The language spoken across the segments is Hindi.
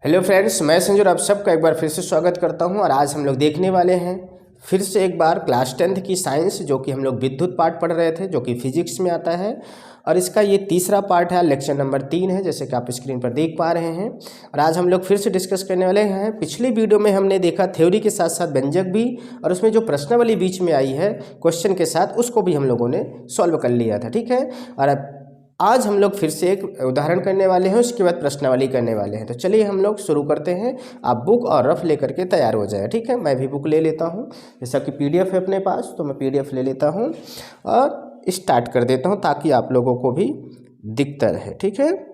हेलो फ्रेंड्स, मैं संजय आप सबका एक बार फिर से स्वागत करता हूं। और आज हम लोग देखने वाले हैं फिर से एक बार क्लास 10th की साइंस, जो कि हम लोग विद्युत पार्ट पढ़ रहे थे, जो कि फिजिक्स में आता है। और इसका ये तीसरा पार्ट है, लेक्चर नंबर 3 है, जैसे कि आप स्क्रीन पर देख पा रहे हैं। और आज हम लोग फिर से डिस्कस करने वाले हैं। पिछली वीडियो में हमने देखा थ्योरी के साथ साथ व्यंजक भी, और उसमें जो प्रश्नावली बीच में आई है क्वेश्चन के साथ, उसको भी हम लोगों ने सॉल्व कर लिया था। ठीक है, और आज हम लोग फिर से एक उदाहरण करने वाले हैं, उसके बाद प्रश्नावली करने वाले हैं। तो चलिए हम लोग शुरू करते हैं। आप बुक और रफ लेकर के तैयार हो जाए। ठीक है, मैं भी बुक ले लेता हूं, जैसा कि पीडीएफ है अपने पास, तो मैं पीडीएफ ले लेता हूं और स्टार्ट कर देता हूं ताकि आप लोगों को भी दिखता रहे। ठीक है,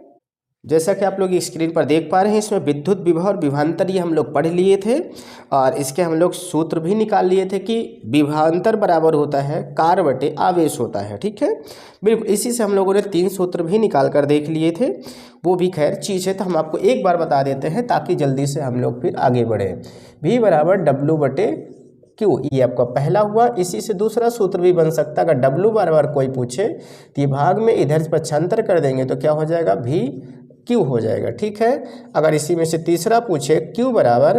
जैसा कि आप लोग स्क्रीन पर देख पा रहे हैं, इसमें विद्युत विभव और विभवांतर ये हम लोग पढ़ लिए थे, और इसके हम लोग सूत्र भी निकाल लिए थे कि विभवांतर बराबर होता है कार्य बटे आवेश होता है। ठीक है, बिल्कुल इसी से हम लोगों ने 3 सूत्र भी निकाल कर देख लिए थे। वो भी खैर चीज़ है, तो हम आपको एक बार बता देते हैं ताकि जल्दी से हम लोग फिर आगे बढ़ें। V बराबर W बटे Q, ये आपका पहला हुआ। इसी से दूसरा सूत्र भी बन सकता है। अगर W बराबर कोई पूछे तो ये भाग में इधर पक्षांतर कर देंगे तो क्या हो जाएगा, V Q हो जाएगा। ठीक है, अगर इसी में से तीसरा पूछे Q बराबर,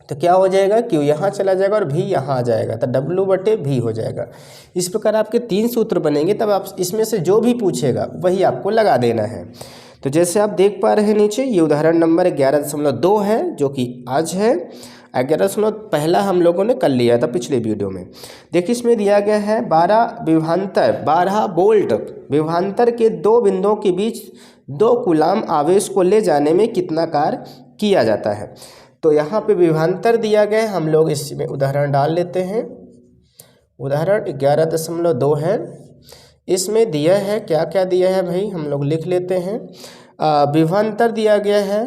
तो क्या हो जाएगा, Q यहाँ चला जाएगा और V यहाँ आ जाएगा, तो W बटे V हो जाएगा। इस प्रकार आपके 3 सूत्र बनेंगे, तब आप इसमें से जो भी पूछेगा वही आपको लगा देना है। तो जैसे आप देख पा रहे हैं नीचे, ये उदाहरण नंबर 11.2 है, जो कि आज है। 11 पहला हम लोगों ने कर लिया था पिछले वीडियो में। देखिए इसमें दिया गया है 12 वोल्ट विभवांतर के 2 बिंदुओं के बीच 2 कूलाम आवेश को ले जाने में कितना कार्य किया जाता है। तो यहाँ पे विभवांतर दिया गया है, हम लोग इसमें उदाहरण डाल लेते हैं। उदाहरण 11.2 है। इसमें दिया है क्या क्या दिया है भाई, हम लोग लिख लेते हैं। विभवांतर दिया गया है।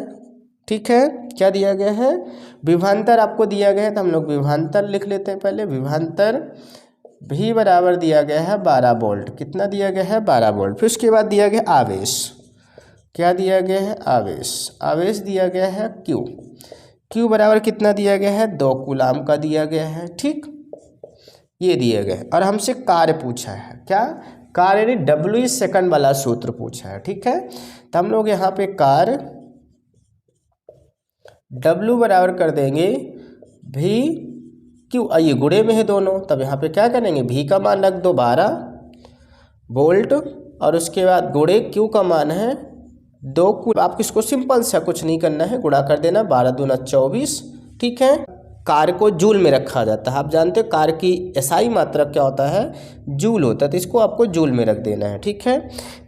ठीक है, क्या दिया गया है, विभवांतर आपको दिया गया है, तो हम लोग विभवांतर लिख लेते हैं पहले। विभवांतर V बराबर दिया गया है 12 वोल्ट। कितना दिया गया है, 12 वोल्ट। फिर उसके बाद दिया गया आवेश। क्या दिया गया है, आवेश। आवेश दिया गया है Q बराबर कितना दिया गया है, 2 कूलाम का दिया गया है। ठीक, ये दिया गया है। और हमसे कार्य पूछा है, क्या कार्य, यानी W सेकंड वाला सूत्र पूछा है। ठीक है, तो हम लोग यहाँ पे कार्य W बराबर कर देंगे V Q, ये गुणे में है दोनों, तब यहाँ पे क्या करेंगे, V का मान रख दो 12 वोल्ट, और उसके बाद गुणे Q का मान है 2 कूल। आपको इसको सिंपल सा कुछ नहीं करना है, गुणा कर देना, 12 दूना 24। ठीक है, कार्य को जूल में रखा जाता है। आप जानते हो कार्य की एसआई मात्रा क्या होता है, जूल होता है, तो इसको आपको जूल में रख देना है। ठीक है,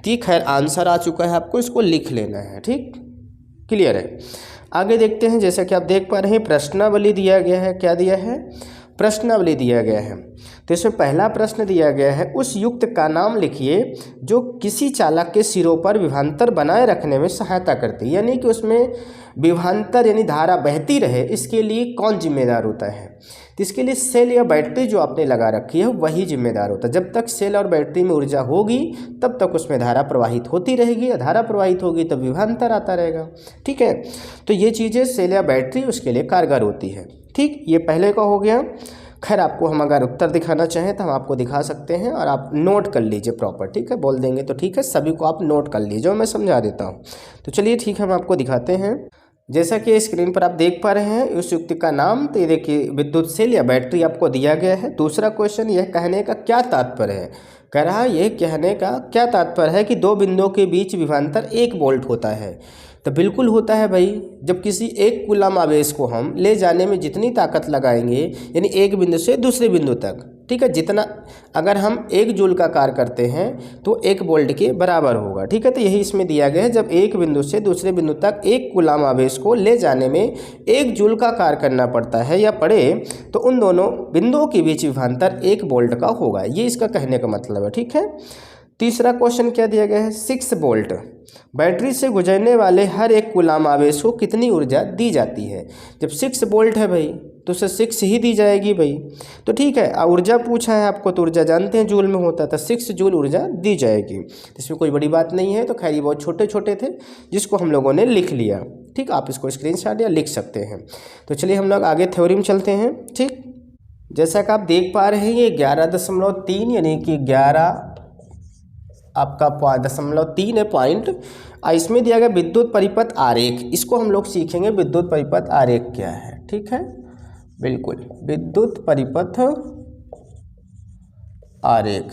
ठीक है, आंसर आ चुका है, आपको इसको लिख लेना है। ठीक, क्लियर है। आगे देखते हैं। जैसा कि आप देख पा रहे हैं, प्रश्नावली दिया गया है। क्या दिया है, प्रश्नावली दिया गया है। तो इसमें पहला प्रश्न दिया गया है, उस युक्त का नाम लिखिए जो किसी चालक के सिरों पर विभवांतर बनाए रखने में सहायता करती है। यानी कि उसमें विभवांतर यानी धारा बहती रहे, इसके लिए कौन जिम्मेदार होता है। तो इसके लिए सेल या बैटरी जो आपने लगा रखी है वही जिम्मेदार होता है। जब तक सेल और बैटरी में ऊर्जा होगी तब तक उसमें धारा प्रवाहित होती रहेगी, या धारा प्रवाहित होगी तब विभवांतर आता रहेगा। ठीक है, तो ये चीज़ें सेल या बैटरी उसके लिए कारगर होती है। ठीक, ये पहले का हो गया। खैर आपको हम अगर उत्तर दिखाना चाहें तो हम आपको दिखा सकते हैं, और आप नोट कर लीजिए प्रॉपर। ठीक है, बोल देंगे तो ठीक है, सभी को आप नोट कर लीजिए, मैं समझा देता हूँ। तो चलिए ठीक है, हम आपको दिखाते हैं। जैसा कि स्क्रीन पर आप देख पा रहे हैं, उस युक्ति का नाम, तो ये देखिए विद्युत सेल या बैटरी आपको दिया गया है। दूसरा क्वेश्चन, यह कहने का क्या तात्पर्य है। कह रहा है यह कहने का क्या तात्पर्य है कि 2 बिंदुओं के बीच विभवांतर 1 वोल्ट होता है। तो बिल्कुल होता है भाई, जब किसी एक कूलाम आवेश को हम ले जाने में जितनी ताकत लगाएंगे, यानी एक बिंदु से दूसरे बिंदु तक, ठीक है, जितना अगर हम 1 जूल का कार्य करते हैं तो 1 वोल्ट के बराबर होगा। ठीक है, तो यही इसमें दिया गया है, जब एक बिंदु से दूसरे बिंदु तक 1 कूलाम आवेश को ले जाने में 1 जूल का कार्य करना पड़ता है या पड़े, तो उन दोनों बिंदुओं के बीच विभवांतर 1 वोल्ट का होगा। ये इसका कहने का मतलब है। ठीक है, तीसरा क्वेश्चन क्या दिया गया है, 6 वोल्ट बैटरी से गुजरने वाले हर एक कूलाम आवेश को कितनी ऊर्जा दी जाती है। जब 6 वोल्ट है भाई तो उसे 6 ही दी जाएगी भाई। तो ठीक है, ऊर्जा पूछा है आपको, तो ऊर्जा जानते हैं जूल में होता था, 6 जूल ऊर्जा दी जाएगी। इसमें कोई बड़ी बात नहीं है। तो खैर ये बहुत छोटे छोटे थे जिसको हम लोगों ने लिख लिया। ठीक, आप इसको स्क्रीनशॉट या लिख सकते हैं। तो चलिए हम लोग आगे थ्योरी में चलते हैं। ठीक, जैसा कि आप देख पा रहे हैं, ये 11.3 यानी कि 11 आपका 0.3 है पॉइंट। इसमें दिया गया विद्युत परिपथ आरेख, इसको हम लोग सीखेंगे विद्युत परिपथ आरेख क्या है। ठीक है, बिल्कुल, विद्युत परिपथ आरेख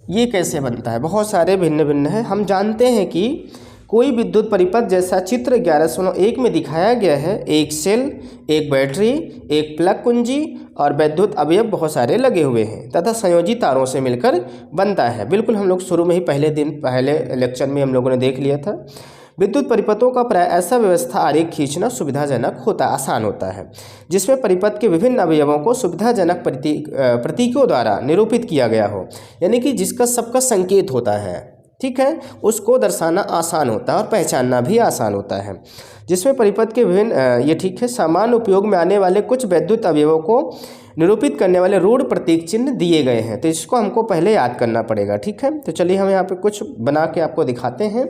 ये कैसे बनता है, बहुत सारे भिन्न भिन्न है। हम जानते हैं कि कोई विद्युत परिपथ जैसा चित्र 1101 में दिखाया गया है, एक सेल, एक बैटरी, एक प्लग कुंजी और विद्युत अवयव बहुत सारे लगे हुए हैं तथा संयोजी तारों से मिलकर बनता है। बिल्कुल, हम लोग शुरू में ही पहले लेक्चर में हम लोगों ने देख लिया था। विद्युत परिपथों का प्राय ऐसा व्यवस्था आरेख खींचना सुविधाजनक होता, आसान होता है, जिसमें परिपथ के विभिन्न अवयवों को सुविधाजनक प्रतीकों द्वारा निरूपित किया गया हो, यानी कि जिसका सबका संकेत होता है। ठीक है, उसको दर्शाना आसान होता है और पहचानना भी आसान होता है, जिसमें परिपथ के विभिन्न ये ठीक है सामान्य उपयोग में आने वाले कुछ विद्युत अवयवों को निरूपित करने वाले रूढ़ प्रतीक चिन्ह दिए गए हैं। तो इसको हमको पहले याद करना पड़ेगा। ठीक है, तो चलिए हम यहाँ पे कुछ बना के आपको दिखाते हैं।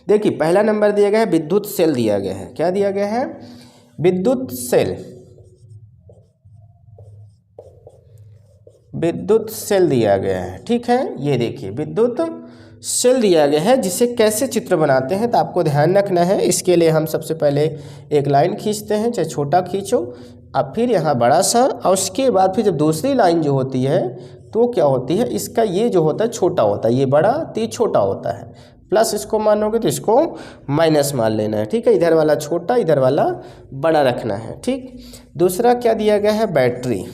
देखिए, पहला नंबर दिया गया है विद्युत सेल दिया गया है। क्या दिया गया है? विद्युत सेल, विद्युत सेल दिया गया है। ठीक है, ये देखिए विद्युत सेल दिया गया है, जिसे कैसे चित्र बनाते हैं तो आपको ध्यान रखना है। इसके लिए हम सबसे पहले एक लाइन खींचते हैं, चाहे छोटा खींचो, अब फिर यहाँ बड़ा सा, और उसके बाद फिर जब दूसरी लाइन जो होती है तो क्या होती है, इसका ये जो होता है छोटा होता है, ये बड़ा तो ये छोटा होता है, प्लस इसको मानोगे तो इसको माइनस मान लेना है। ठीक है, इधर वाला छोटा इधर वाला बड़ा रखना है। ठीक, दूसरा क्या दिया गया है? बैटरी।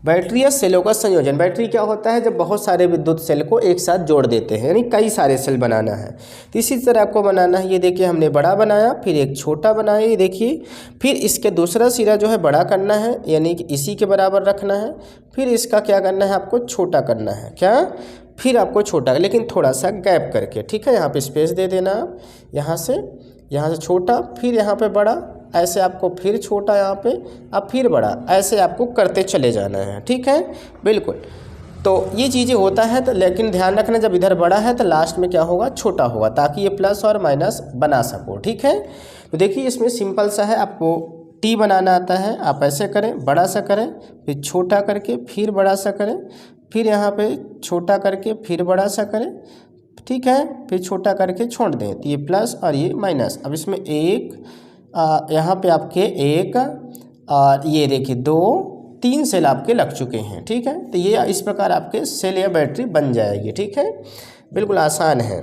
बैटरी या सेलों का संयोजन। बैटरी क्या होता है? जब बहुत सारे विद्युत सेल को एक साथ जोड़ देते हैं, यानी कई सारे सेल बनाना है, तो इसी तरह आपको बनाना है। ये देखिए हमने बड़ा बनाया, फिर एक छोटा बनाया, ये देखिए, फिर इसके दूसरा सिरा जो है बड़ा करना है, यानी कि इसी के बराबर रखना है, फिर इसका क्या करना है आपको? छोटा करना है। क्या? फिर आपको छोटा, लेकिन थोड़ा सा गैप करके। ठीक है, यहाँ पे स्पेस दे देना आप, यहाँ से छोटा, फिर यहाँ पे बड़ा, ऐसे आपको फिर छोटा यहाँ पे, अब फिर बड़ा, ऐसे आपको करते चले जाना है। ठीक है, बिल्कुल। तो ये चीज़ें होता है, तो लेकिन ध्यान रखना जब इधर बड़ा है तो लास्ट में क्या होगा? छोटा होगा, ताकि ये प्लस और माइनस बना सको। ठीक है, तो देखिए इसमें सिंपल सा है, आपको टी बनाना आता है, आप ऐसे करें, बड़ा सा करें, फिर छोटा करके फिर बड़ा सा करें, फिर यहाँ पे छोटा करके फिर बड़ा सा करें। ठीक है, फिर छोटा करके छोड़ दें, तो ये प्लस और ये माइनस। अब इसमें एक यहाँ पे आपके एक और ये देखिए 2 3 सेल आपके लग चुके हैं। ठीक है, तो ये इस प्रकार आपके सेल या बैटरी बन जाएगी। ठीक है, बिल्कुल आसान है।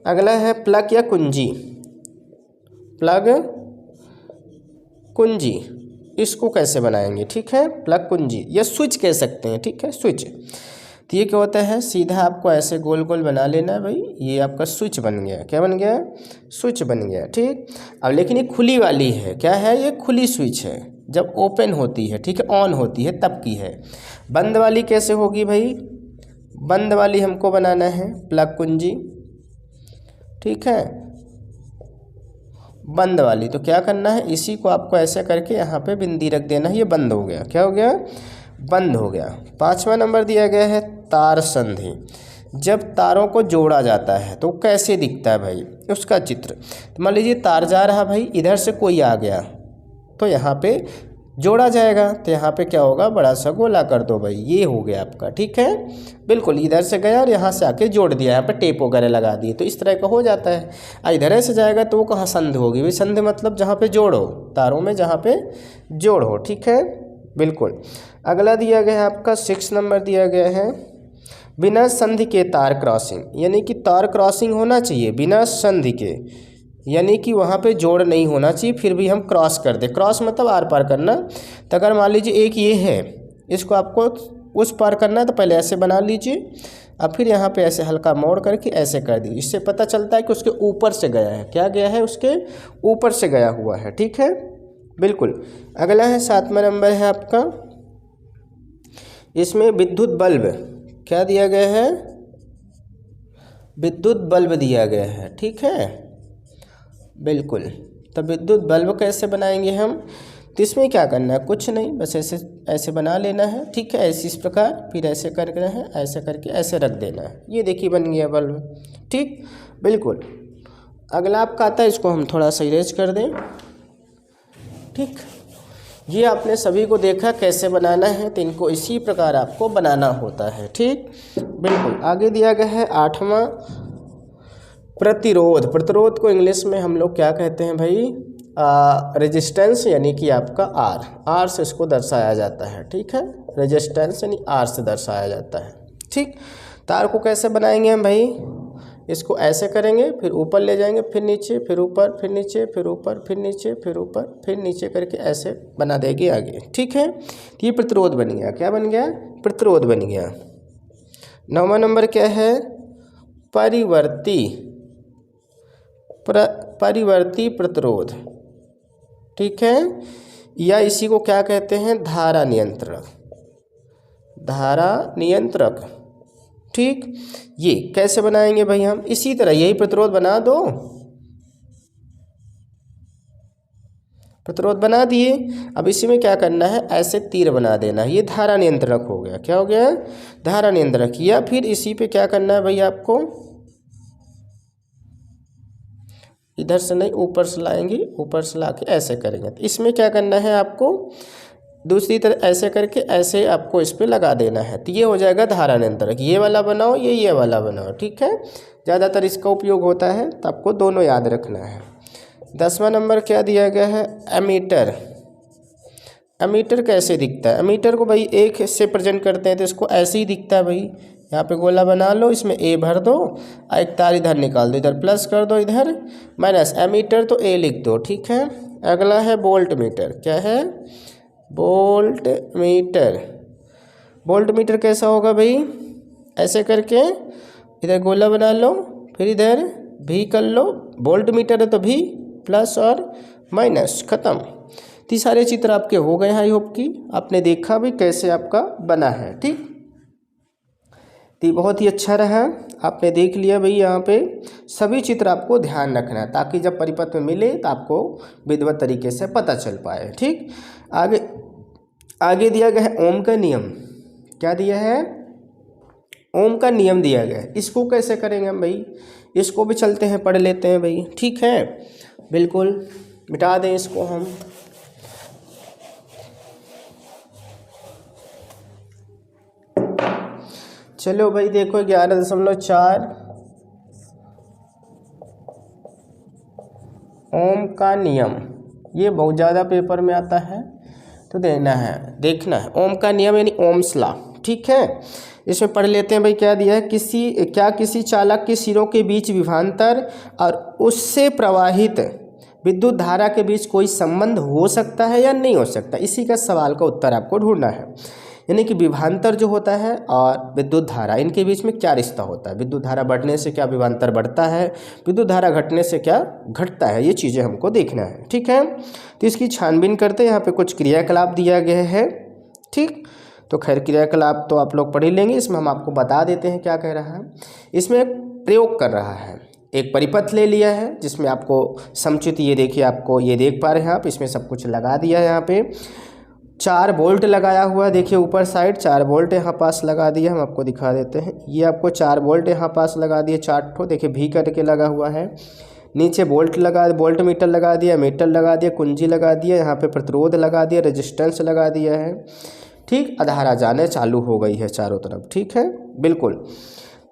अगला है प्लग या कुंजी। प्लग कुंजी, इसको कैसे बनाएंगे? ठीक है, प्लग कुंजी या स्विच कह सकते हैं। ठीक है, स्विच, तो ये क्या होता है? सीधा आपको ऐसे गोल गोल बना लेना है भाई, ये आपका स्विच बन गया। क्या बन गया? स्विच बन गया। ठीक, अब लेकिन ये खुली वाली है। क्या है? ये खुली स्विच है, जब ओपन होती है, ठीक है, ऑन होती है तब की है। बंद वाली कैसे होगी भाई? बंद वाली हमको बनाना है प्लग कुंजी। ठीक है, बंद वाली, तो क्या करना है? इसी को आपको ऐसे करके यहाँ पे बिंदी रख देना है, ये बंद हो गया। क्या हो गया? बंद हो गया। 5वां नंबर दिया गया है तार संधि। जब तारों को जोड़ा जाता है तो कैसे दिखता है भाई? उसका चित्र। तो मान लीजिए तार जा रहा भाई, इधर से कोई आ गया तो यहाँ पे जोड़ा जाएगा, तो यहाँ पे क्या होगा? बड़ा सा गोला कर दो भाई, ये हो गया आपका। ठीक है, बिल्कुल, इधर से गया और यहाँ से आके जोड़ दिया, यहाँ पे टेप वगैरह लगा दिए, तो इस तरह का हो जाता है। इधर से जाएगा तो वो कहाँ संध होगी भाई? संध मतलब जहाँ पे जोड़ो, तारों में जहाँ पे जोड़ हो। ठीक है, बिल्कुल। अगला दिया गया है आपका 6 नंबर दिया गया है बिना संधि के तार क्रॉसिंग, यानी कि तार क्रॉसिंग होना चाहिए बिना संधि के, यानी कि वहाँ पे जोड़ नहीं होना चाहिए, फिर भी हम क्रॉस कर दे। क्रॉस मतलब आर पार करना। तो अगर मान लीजिए एक ये है, इसको आपको उस पार करना है तो पहले ऐसे बना लीजिए, अब फिर यहाँ पे ऐसे हल्का मोड़ करके ऐसे कर दीजिए। इससे पता चलता है कि उसके ऊपर से गया है। क्या गया है? उसके ऊपर से गया हुआ है। ठीक है, बिल्कुल। अगला है 7वां नंबर है आपका, इसमें विद्युत बल्ब। क्या दिया गया है? विद्युत बल्ब दिया गया है। ठीक है, बिल्कुल। तो विद्युत बल्ब कैसे बनाएंगे हम? तो इसमें क्या करना है? कुछ नहीं, बस ऐसे ऐसे बना लेना है। ठीक है, ऐसे इस प्रकार, फिर ऐसे करके है, ऐसे करके ऐसे रख देना है। ये देखिए बन गया बल्ब। ठीक, बिल्कुल। अगला आपका आता है, इसको हम थोड़ा सा इरेज कर दें। ठीक, ये आपने सभी को देखा कैसे बनाना है, तो इनको इसी प्रकार आपको बनाना होता है। ठीक, बिल्कुल। आगे दिया गया है 8वां प्रतिरोध। प्रतिरोध को इंग्लिश में हम लोग क्या कहते हैं भाई? रेजिस्टेंस, यानी कि आपका आर से इसको दर्शाया जाता है। ठीक है, रेजिस्टेंस यानी आर से दर्शाया जाता है। ठीक, तार को कैसे बनाएंगे हम भाई? इसको ऐसे करेंगे, फिर ऊपर ले जाएंगे, फिर नीचे, फिर ऊपर, फिर नीचे, फिर ऊपर, फिर नीचे, फिर ऊपर, फिर नीचे करके ऐसे बना देंगे आगे। ठीक है, तो ये प्रतिरोध बन गया। क्या बन गया? प्रतिरोध बन गया। 9वां नंबर क्या है? परिवर्ती प्रतिरोध। ठीक है, या इसी को क्या कहते हैं? धारा नियंत्रक। धारा नियंत्रक। ठीक, ये कैसे बनाएंगे भाई हम? इसी तरह यही प्रतिरोध बना दो। प्रतिरोध बना दिए, अब इसी में क्या करना है? ऐसे तीर बना देना है। ये धारा नियंत्रक हो गया। क्या हो गया? धारा नियंत्रक। या फिर इसी पे क्या करना है भाई आपको? इधर से नहीं, ऊपर से लाएंगे, ऊपर से ला के ऐसे करेंगे। तो इसमें क्या करना है आपको? दूसरी तरफ ऐसे करके ऐसे आपको इस पे लगा देना है। तो ये हो जाएगा धारा नियंत्रक। ये वाला बनाओ, ये वाला बनाओ। ठीक है, ज़्यादातर इसका उपयोग होता है, तो आपको दोनों याद रखना है। 10वां नंबर क्या दिया गया है? एमीटर। एमीटर कैसे दिखता है? एमीटर को भाई एक से प्रेजेंट करते हैं तो इसको ऐसे ही दिखता है भाई। यहाँ पे गोला बना लो, इसमें ए भर दो, एक तार इधर निकाल दो, इधर प्लस कर दो, इधर माइनस। एमीटर तो ए लिख दो। ठीक है, अगला है वोल्ट मीटर। क्या है? Volt meter. वोल्ट मीटर कैसा होगा भाई? ऐसे करके इधर गोला बना लो, फिर इधर भी कर लो। वोल्ट मीटर है तो भी प्लस और माइनस, खत्म। तो ये सारे चित्र आपके हो गए हैं। आई होप कि आपने देखा भी कैसे आपका बना है। ठीक, तो बहुत ही अच्छा रहा, आपने देख लिया भाई। यहाँ पे सभी चित्र आपको ध्यान रखना है, ताकि जब परिपत्र में मिले तो आपको विधिवत तरीके से पता चल पाए। ठीक, आगे दिया गया है ओम का नियम। क्या दिया है? ओम का नियम दिया गया है। इसको कैसे करेंगे हम भाई? इसको भी चलते हैं, पढ़ लेते हैं भाई। ठीक है, बिल्कुल। मिटा दें इसको हम। चलो भाई, देखो 11.4 ओम का नियम। ये बहुत ज़्यादा पेपर में आता है, तो देखना है। ओम का नियम यानी ओम्स लॉ। ठीक है, इसमें पढ़ लेते हैं भाई। क्या दिया है? किसी चालक के सिरों के बीच विभवांतर और उससे प्रवाहित विद्युत धारा के बीच कोई संबंध हो सकता है या नहीं हो सकता? इसी का सवाल का उत्तर आपको ढूंढना है। यानी कि विभवांतर जो होता है और विद्युत धारा, इनके बीच में क्या रिश्ता होता है? विद्युत धारा बढ़ने से क्या विभवांतर बढ़ता है? विद्युत धारा घटने से क्या घटता है? ये चीज़ें हमको देखना है। ठीक है, तो इसकी छानबीन करते हैं। यहाँ पे कुछ क्रियाकलाप दिया गया है। ठीक, तो खैर क्रियाकलाप तो आप लोग पढ़ ही लेंगे। इसमें हम आपको बता देते हैं क्या कह रहा है। इसमें प्रयोग कर रहा है, एक परिपथ ले लिया है जिसमें आपको समुचित, ये देखिए, आपको ये देख पा रहे हैं आप, इसमें सब कुछ लगा दिया है। यहाँ पे 4 वोल्ट लगाया हुआ है। देखिए ऊपर साइड 4 वोल्ट यहाँ पास लगा दिया। हम आपको दिखा देते हैं। ये आपको 4 वोल्ट यहाँ पास लगा दिए, 4 ठो। देखिए भी करके लगा हुआ है। नीचे वोल्ट मीटर लगा दिया, मीटर लगा दिया, कुंजी लगा दिया, यहाँ पे प्रतिरोध लगा दिया, रेजिस्टेंस लगा दिया है। ठीक, धारा जाने चालू हो गई है चारों तरफ। ठीक है, बिल्कुल।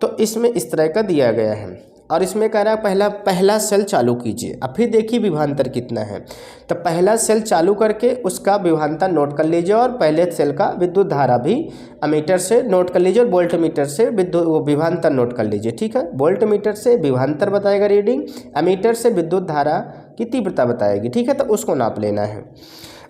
तो इसमें इस तरह का दिया गया है, और इसमें कह रहा है पहला सेल चालू कीजिए। अब फिर देखिए विभवांतर कितना है। तो पहला सेल चालू करके उसका विभवांतर नोट कर लीजिए, और पहले सेल का विद्युत धारा भी अमीटर से नोट कर लीजिए और वोल्ट मीटर से विभवांतर नोट कर लीजिए। ठीक है, वोल्ट मीटर से विभवांतर बताएगा रीडिंग, अमीटर से विद्युत धारा की तीव्रता बताएगी। ठीक है, तो उसको नाप लेना है।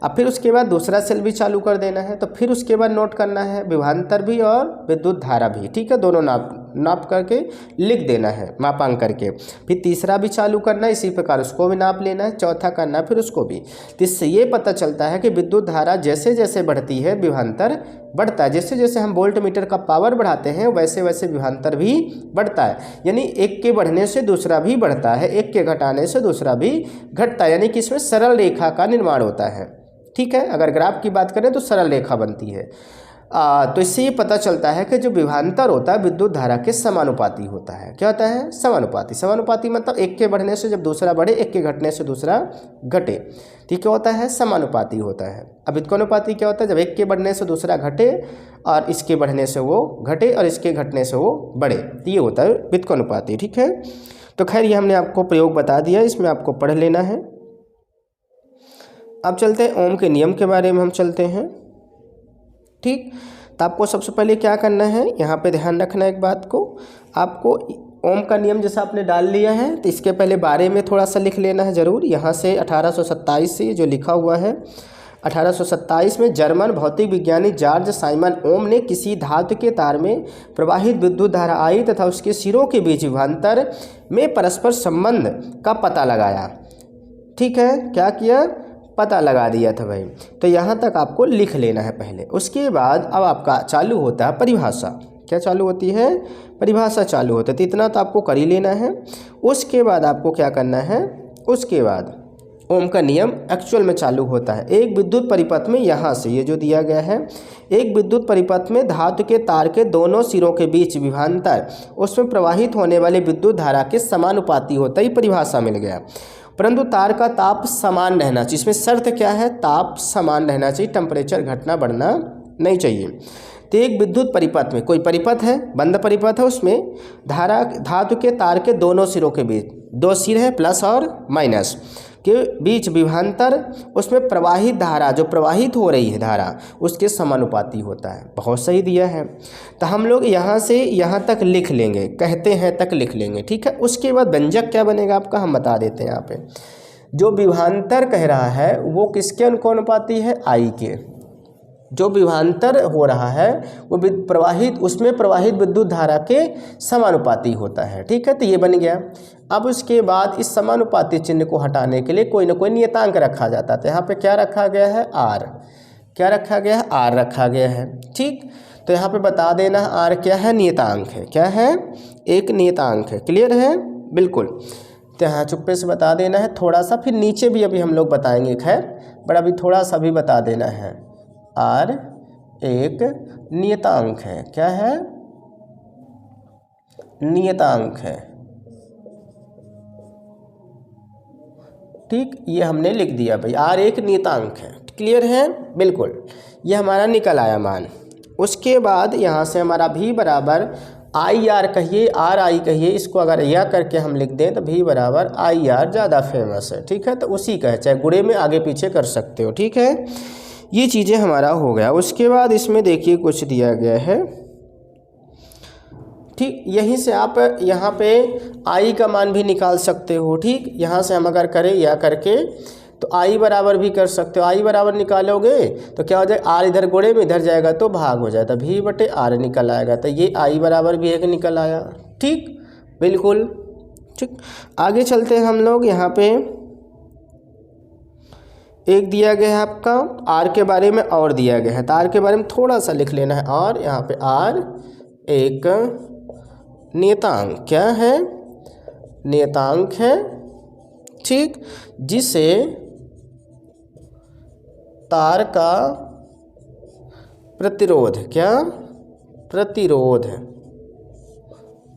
अब फिर उसके बाद दूसरा सेल भी चालू कर देना है। तो फिर उसके बाद नोट करना है विभवांतर भी और विद्युत धारा भी। ठीक है, दोनों नाप करके लिख देना है, मापांक करके। फिर तीसरा भी चालू करना है, इसी प्रकार उसको भी नाप लेना है। चौथा करना है फिर उसको भी। तो इससे ये पता चलता है कि विद्युत धारा जैसे जैसे बढ़ती है विभवांतर बढ़ता है। जैसे जैसे हम वोल्ट मीटर का पावर बढ़ाते हैं वैसे वैसे विभवांतर भी बढ़ता है। यानी एक के बढ़ने से दूसरा भी बढ़ता है, एक के घटाने से दूसरा भी घटता है। यानी कि इसमें सरल रेखा का निर्माण होता है। ठीक है, अगर ग्राफ की बात करें तो सरल रेखा बनती है। तो इससे ये पता चलता है कि जो विभवांतर होता है विद्युत धारा के समानुपाती होता है। क्या होता है? समानुपाती। समानुपाती मतलब एक के बढ़ने से जब दूसरा बढ़े, एक के घटने से दूसरा घटे, ठीक क्या होता है? समानुपाती होता है। अब व्युत्क्रमानुपाती क्या होता है? जब एक के बढ़ने से दूसरा घटे और इसके बढ़ने से वो घटे और इसके घटने से वो बढ़े, तो ये होता है व्युत्क्रमानुपाती। ठीक है, तो खैर ये हमने आपको प्रयोग बता दिया, इसमें आपको पढ़ लेना है। अब चलते हैं ओम के नियम के बारे में हम चलते हैं। ठीक, तो आपको सबसे पहले क्या करना है, यहाँ पे ध्यान रखना एक बात को, आपको ओम का नियम जैसा आपने डाल लिया है तो इसके पहले बारे में थोड़ा सा लिख लेना है ज़रूर। यहाँ से 1827 से जो लिखा हुआ है, 1827 में जर्मन भौतिक विज्ञानी जॉर्ज साइमन ओम ने किसी धातु के तार में प्रवाहित विद्युत धारा आई तथा उसके सिरों के बीच विभवांतर में परस्पर संबंध का पता लगाया। ठीक है, क्या किया? पता लगा दिया था भाई। तो यहाँ तक आपको लिख लेना है पहले। उसके बाद अब आपका चालू होता है परिभाषा। क्या चालू होती है? परिभाषा चालू होता है। तो इतना तो आपको कर ही लेना है। उसके बाद आपको क्या करना है, उसके बाद ओम का नियम एक्चुअल में चालू होता है। एक विद्युत परिपथ में, यहाँ से ये जो दिया गया है, एक विद्युत परिपथ में धातु के तार के दोनों सिरों के बीच विभवांतर उसमें प्रवाहित होने वाली विद्युत धारा के समानुपाती होता है। परिभाषा मिल गया। परंतु तार का ताप समान रहना चाहिए। इसमें शर्त क्या है? ताप समान रहना चाहिए, टेम्परेचर घटना बढ़ना नहीं चाहिए। तो एक विद्युत परिपथ में, कोई परिपथ है, बंद परिपथ है, उसमें धारा धातु के तार के दोनों सिरों के बीच, दो सिर है प्लस और माइनस के बीच विभवांतर उसमें प्रवाहित धारा, जो प्रवाहित हो रही है धारा, उसके समानुपाती होता है। बहुत सही दिया है। तो हम लोग यहाँ से यहाँ तक लिख लेंगे, कहते हैं तक लिख लेंगे। ठीक है, उसके बाद व्यंजक क्या बनेगा आपका, हम बता देते हैं। यहाँ पे जो विभवांतर कह रहा है वो किसके अनुपाती है? आई के। जो विभवांतर हो रहा है वो प्रवाहित, उसमें प्रवाहित विद्युत धारा के समानुपाती होता है। ठीक है, तो ये बन गया। अब उसके बाद इस समानुपाती चिन्ह को हटाने के लिए कोई ना कोई नियतांक रखा जाता है। तो यहाँ पे क्या रखा गया है? आर। क्या रखा गया है? आर रखा गया है। ठीक, तो यहाँ पे बता देना आर क्या है? नियतांक है। क्या है? एक नियतांक है। क्लियर है? बिल्कुल। तो यहाँ चुप्पे से बता देना है थोड़ा सा, फिर नीचे भी अभी हम लोग बताएंगे खैर, बट अभी थोड़ा सा भी बता देना है। आर एक नियतांक है। क्या है? नियतांक है। ठीक, ये हमने लिख दिया भाई, आर एक नियतांक है। क्लियर है? बिल्कुल, ये हमारा निकल आया मान। उसके बाद यहाँ से हमारा भी बराबर आई आर कहिए, आर आई कहिए, इसको अगर यह करके हम लिख दें तो भी बराबर आई आर ज़्यादा फेमस है। ठीक है, तो उसी का है, चाहे गुणे में आगे पीछे कर सकते हो। ठीक है, ये चीज़ें हमारा हो गया। उसके बाद इसमें देखिए कुछ दिया गया है। ठीक, यहीं से आप यहाँ पे आई का मान भी निकाल सकते हो। ठीक, यहाँ से हम अगर करें या करके तो आई बराबर भी कर सकते हो। आई बराबर निकालोगे तो क्या हो जाएगा? आर इधर गुणे में इधर जाएगा तो भाग हो जाएगा, भी बटे आर निकल आएगा। तो ये आई बराबर भी एक निकल आया। ठीक, बिल्कुल। ठीक, आगे चलते हैं हम लोग। यहाँ पे एक दिया गया है आपका आर के बारे में और दिया गया है, तो आर के बारे में थोड़ा सा लिख लेना है। और यहाँ पे आर एक नियतांक। क्या है? नियतांक है। ठीक, जिसे तार का प्रतिरोध, क्या? प्रतिरोध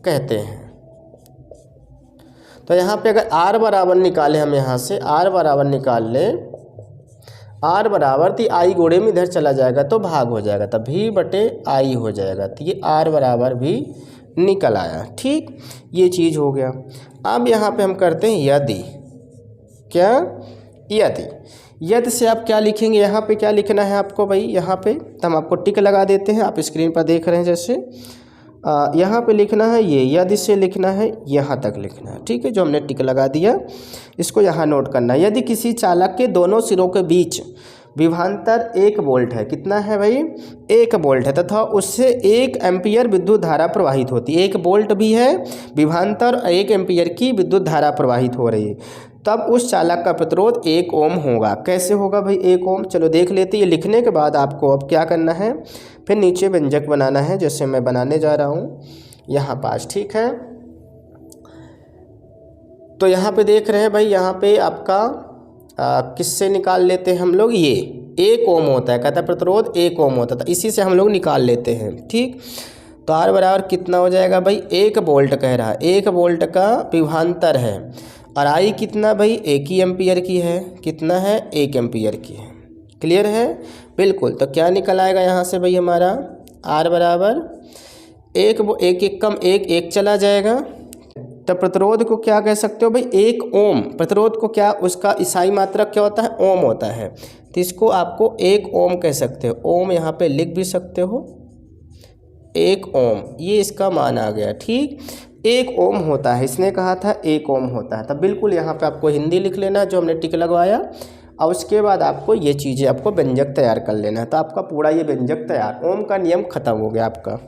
कहते हैं। तो यहाँ पे अगर आर बराबर निकाले, हम यहाँ से आर बराबर निकाल ले, आर बराबर तो आई गोड़े में इधर चला जाएगा तो भाग हो जाएगा, तब भी बटे आई हो जाएगा। तो ये आर बराबर भी निकल आया। ठीक, ये चीज़ हो गया। अब यहाँ पे हम करते हैं यदि। क्या? यदि। यदि से आप क्या लिखेंगे? यहाँ पे क्या लिखना है आपको भाई? यहाँ पे तो हम आपको टिक लगा देते हैं, आप स्क्रीन पर देख रहे हैं जैसे यहाँ पे लिखना है ये, यदि से लिखना है यहाँ तक लिखना है। ठीक है, जो हमने टिक लगा दिया इसको यहाँ नोट करना है। यदि किसी चालक के दोनों सिरों के बीच विभवांतर 1 वोल्ट है, कितना है भाई? 1 वोल्ट है, तथा उससे 1 एम्पियर विद्युत धारा प्रवाहित होती है। 1 वोल्ट भी है विभवांतर, 1 एम्पियर की विद्युत धारा प्रवाहित हो रही है, तब उस चालक का प्रतिरोध 1 ओम होगा। कैसे होगा भाई 1 ओम? चलो देख लेते हैं। ये लिखने के बाद आपको अब क्या करना है, फिर नीचे व्यंजक बनाना है, जैसे मैं बनाने जा रहा हूँ यहाँ पास। ठीक है, तो यहाँ पे देख रहे हैं भाई, यहाँ पे आपका किससे निकाल लेते हैं हम लोग? ये 1 ओम होता है, कहता है प्रतिरोध 1 ओम होता था, इसी से हम लोग निकाल लेते हैं। ठीक, तो R बराबर कितना हो जाएगा भाई, 1 वोल्ट कह रहा है, 1 वोल्ट का विभवांतर है, और I कितना भाई, 1 ही एम्पियर की है, कितना है, 1 एम्पियर की है। क्लियर है, बिल्कुल। तो क्या निकल आएगा यहाँ से भाई हमारा R बराबर 1 कम 1 चला जाएगा, तो प्रतिरोध को क्या कह सकते हो भाई, 1 ओम। प्रतिरोध को क्या, उसका ईसाई मात्रक क्या होता है, ओम होता है, तो इसको आपको 1 ओम कह सकते हो। ओम यहाँ पे लिख भी सकते हो, 1 ओम, ये इसका मान आ गया। ठीक, 1 ओम होता है, इसने कहा था 1 ओम होता है, तब बिल्कुल यहाँ पे आपको हिंदी लिख लेना जो हमने टिक लगवाया, और उसके बाद आपको ये चीज़ें, आपको व्यंजक तैयार कर लेना है, तो आपका पूरा ये व्यंजक तैयार। ओम का नियम खत्म हो गया आपका।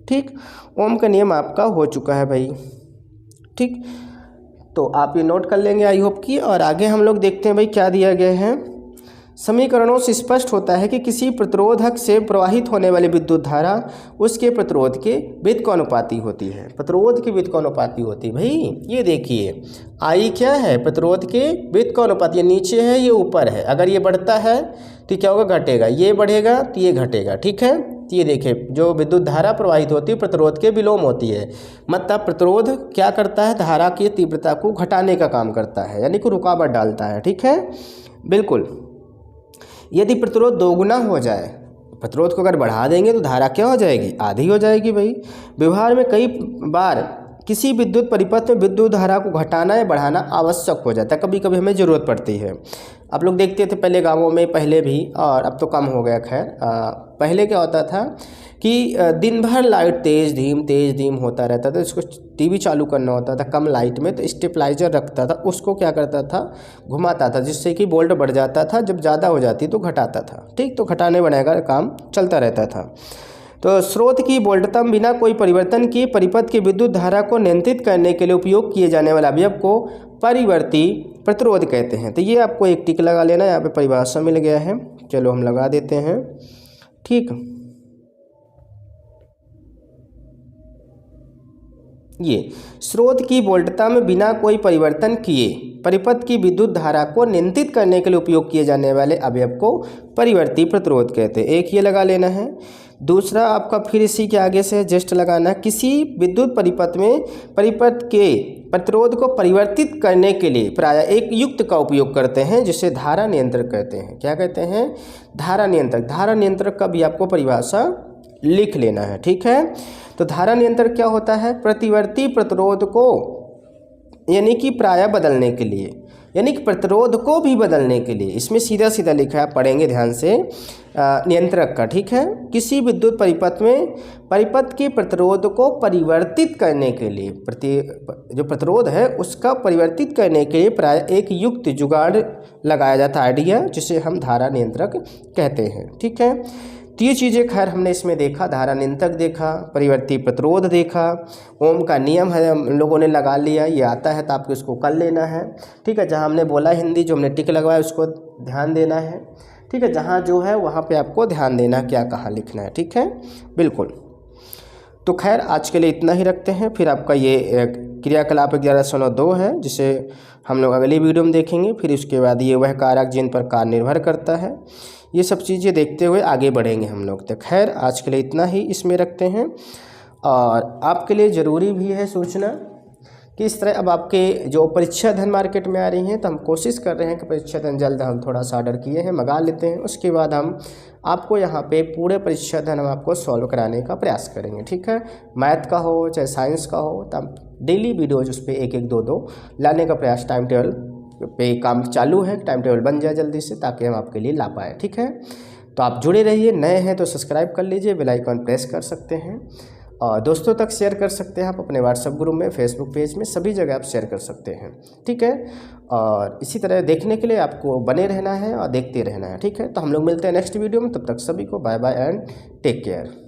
ठीक, ओम का नियम आपका हो चुका है भाई। ठीक, तो आप ये नोट कर लेंगे आई होप की। और आगे हम लोग देखते हैं भाई क्या दिया गया है। समीकरणों से स्पष्ट होता है कि किसी प्रतिरोधक से प्रवाहित होने वाली विद्युत धारा उसके प्रतिरोध के व्युत्क्रमानुपाती होती है। प्रतिरोध के व्युत्क्रमानुपाती होती है भाई, ये देखिए आई क्या है, प्रतिरोध के व्युत्क्रमानुपाती, ये नीचे है ये ऊपर है, अगर ये बढ़ता है तो क्या होगा, घटेगा, ये बढ़ेगा तो ये घटेगा। ठीक है, तो ये देखिए जो विद्युत धारा प्रवाहित होती है प्रतिरोध के विलोम होती है, मतलब प्रतिरोध क्या करता है, धारा की तीव्रता को घटाने का काम करता है, यानी कि रुकावट डालता है। ठीक है, बिल्कुल। यदि प्रतिरोध दोगुना हो जाए, प्रतिरोध को अगर बढ़ा देंगे तो धारा क्या हो जाएगी, आधी हो जाएगी भाई। व्यवहार में कई बार किसी विद्युत परिपथ में विद्युत धारा को घटाना या बढ़ाना आवश्यक हो जाता है, कभी कभी हमें ज़रूरत पड़ती है। आप लोग देखते थे पहले गांवों में, पहले भी, और अब तो कम हो गया खैर। पहले क्या होता था कि दिन भर लाइट तेज़ धीम होता रहता था, इसको टीवी चालू करना होता था कम लाइट में, तो स्टेबलाइजर रखता था, उसको क्या करता था, घुमाता था, जिससे कि वोल्ट बढ़ जाता था, जब ज़्यादा हो जाती तो घटाता था। ठीक, तो घटाने बढ़ाने का काम चलता रहता था। तो स्रोत की वोल्टता में बिना कोई परिवर्तन किए परिपथ की विद्युत धारा को नियंत्रित करने के लिए उपयोग किए जाने वाला अवयव को परिवर्ती प्रतिरोध कहते हैं। तो ये आपको एक टिक लगा लेना, यहाँ पे परिभाषा मिल गया है, चलो हम लगा देते हैं। ठीक, ये स्रोत की वोल्टता में बिना कोई परिवर्तन किए परिपथ की विद्युत धारा को नियंत्रित करने के लिए उपयोग किए जाने वाले अवयव को परिवर्ती प्रतिरोध कहते हैं। एक ये लगा लेना है। दूसरा आपका फिर इसी के आगे से जस्ट लगाना है, किसी विद्युत परिपथ में परिपथ के प्रतिरोध को परिवर्तित करने के लिए प्रायः एक युक्त का उपयोग करते हैं जिसे धारा नियंत्रक कहते हैं। क्या कहते हैं, धारा नियंत्रक। धारा नियंत्रक का भी आपको परिभाषा लिख लेना है। ठीक है, तो धारा नियंत्रक क्या होता है, प्रतिवर्ती प्रतिरोध को यानी कि प्रायः बदलने के लिए, यानी कि प्रतिरोध को भी बदलने के लिए, इसमें सीधा सीधा लिखा है, पढ़ेंगे ध्यान से, नियंत्रक का। ठीक है, किसी विद्युत परिपथ में परिपथ के प्रतिरोध को परिवर्तित करने के लिए, जो प्रतिरोध है उसका परिवर्तित करने के लिए प्रायः एक युक्त जुगाड़ लगाया जाता है, आइडिया, जिसे हम धारा नियंत्रक कहते हैं। ठीक है, तो ये चीज़ें खैर हमने इसमें देखा, धारा नियंत्रक देखा, परिवर्ती प्रतिरोध देखा, ओम का नियम है हम लोगों ने लगा लिया, ये आता है तो आपको इसको कर लेना है। ठीक है, जहाँ हमने बोला हिंदी, जो हमने टिक लगवाया उसको ध्यान देना है। ठीक है, जहाँ जो है वहाँ पे आपको ध्यान देना क्या कहाँ लिखना है। ठीक है, बिल्कुल। तो खैर आज के लिए इतना ही रखते हैं, फिर आपका ये क्रियाकलाप 1102 है जिसे हम लोग अगली वीडियो में देखेंगे। फिर उसके बाद ये वह कारक जिन पर कार्य निर्भर करता है, ये सब चीज़ें देखते हुए आगे बढ़ेंगे हम लोग। तो खैर आज के लिए इतना ही इसमें रखते हैं। और आपके लिए ज़रूरी भी है सूचना कि इस तरह अब आपके जो परीक्षा धन मार्केट में आ रही हैं, तो हम कोशिश कर रहे हैं कि परीक्षा धन जल्द हम थोड़ा सा ऑर्डर किए हैं, मंगा लेते हैं, उसके बाद हम आपको यहाँ पे पूरे परीक्षा धन हम आपको सॉल्व कराने का प्रयास करेंगे। ठीक है, मैथ का हो चाहे साइंस का हो, तो हम डेली वीडियोज उस पर एक एक दो लाने का प्रयास, टाइम टेबल पे काम चालू है, टाइम टेबल बन जाए जल्दी से, ताकि हम आपके लिए ला पाए। ठीक है, तो आप जुड़े रहिए, नए हैं तो सब्सक्राइब कर लीजिए, बेल आइकन प्रेस कर सकते हैं, और दोस्तों तक शेयर कर सकते हैं आप अपने व्हाट्सएप ग्रुप में, फेसबुक पेज में, सभी जगह आप शेयर कर सकते हैं। ठीक है, और इसी तरह देखने के लिए आपको बने रहना है और देखते रहना है। ठीक है, तो हम लोग मिलते हैं नेक्स्ट वीडियो में, तब तक सभी को bye bye and take care.